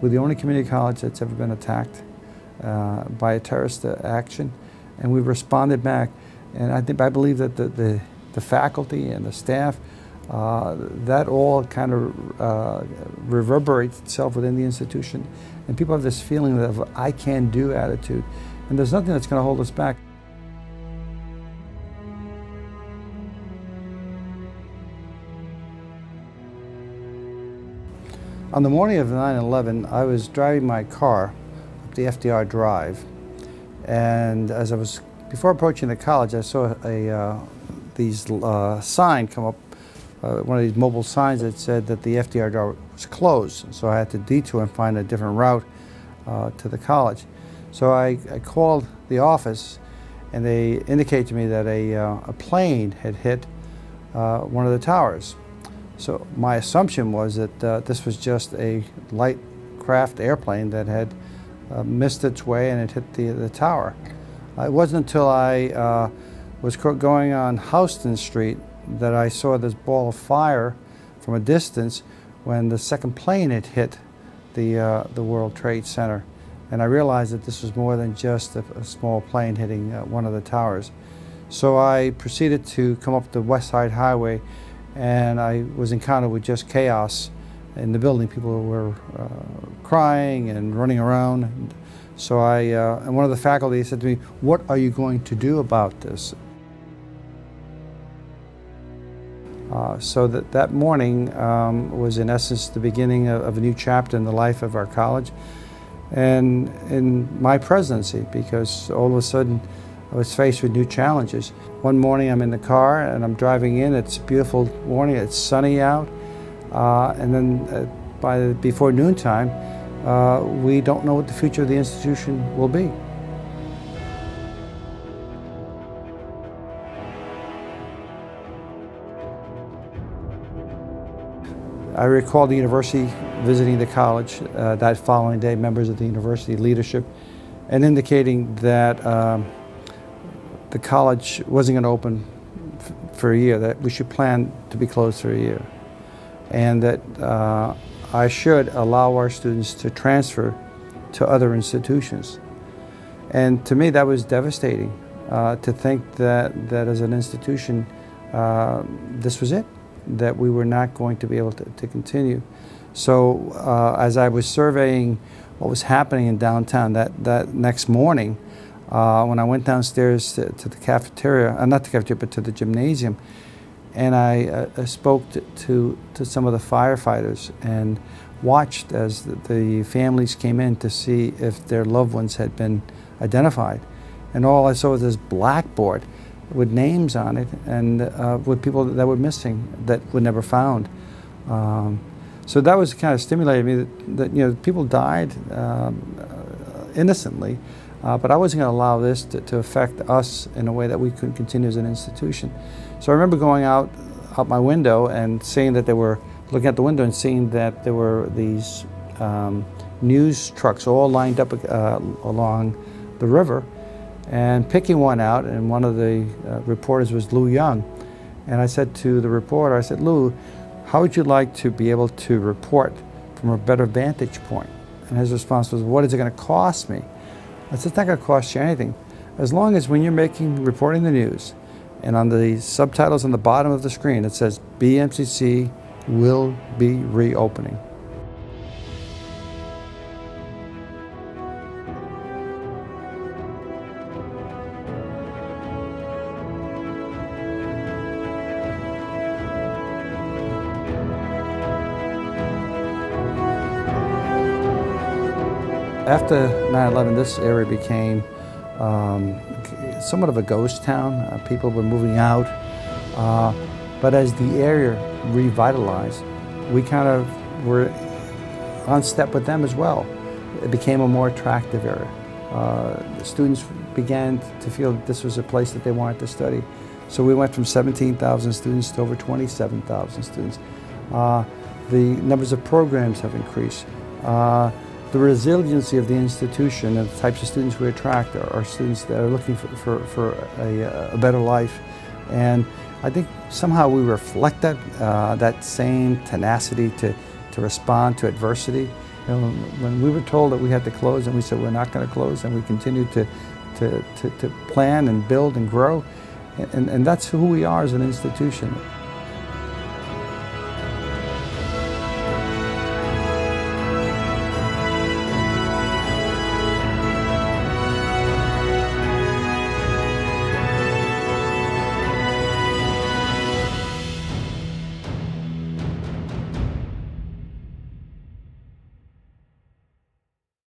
We're the only community college that's ever been attacked by a terrorist action, and we responded back. And I believe that the faculty and the staff, that all kind of reverberates itself within the institution, and people have this feeling of I can do attitude, and there's nothing that's going to hold us back. On the morning of 9/11, I was driving my car up the FDR Drive, and before approaching the college, I saw these sign come up, one of these mobile signs that said that the FDR Drive was closed. So I had to detour and find a different route to the college. So I called the office, and they indicated to me that a plane had hit one of the towers. So my assumption was that this was just a light craft airplane that had missed its way and it hit the tower. It wasn't until I was going on Houston Street that I saw this ball of fire from a distance when the second plane had hit the World Trade Center. And I realized that this was more than just a small plane hitting one of the towers. So I proceeded to come up the West Side Highway, and I was encountered with just chaos in the building. People were crying and running around. And so and one of the faculty said to me, "What are you going to do about this?" So that morning was in essence the beginning of a new chapter in the life of our college and in my presidency, because all of a sudden I was faced with new challenges. One morning I'm in the car and I'm driving in. It's a beautiful morning. It's sunny out. And then before noontime, we don't know what the future of the institution will be. I recall the university visiting the college that following day, members of the university leadership, and indicating that the college wasn't going to open for a year, that we should plan to be closed for a year, and that I should allow our students to transfer to other institutions. And to me that was devastating, to think that as an institution this was it, that we were not going to be able to continue. So as I was surveying what was happening in downtown that next morning, when I went downstairs to the cafeteria, not the cafeteria, but to the gymnasium, and I spoke to some of the firefighters and watched as the families came in to see if their loved ones had been identified. And all I saw was this blackboard with names on it and with people that were missing, that were never found. So that was kind of stimulated me that you know, people died innocently, but I wasn't going to allow this to affect us in a way that we couldn't continue as an institution. So I remember going out my window and seeing that looking at the window and seeing that there were these news trucks all lined up along the river, and picking one out, and one of the reporters was Lou Young. And I said to the reporter, I said, "Lou, how would you like to be able to report from a better vantage point?" And his response was, "What is it going to cost me?" I said, "It's not going to cost you anything. As long as when you're reporting the news, and on the subtitles on the bottom of the screen it says, BMCC will be reopening." After 9/11, this area became somewhat of a ghost town. People were moving out. But as the area revitalized, we kind of were on step with them as well. It became a more attractive area. The students began to feel that this was a place that they wanted to study. So we went from 17,000 students to over 27,000 students. The numbers of programs have increased. The resiliency of the institution and the types of students we attract are students that are looking for a better life. And I think somehow we reflect that same tenacity to respond to adversity. When we were told that we had to close, and we said we're not going to close, and we continued to plan and build and grow, and that's who we are as an institution.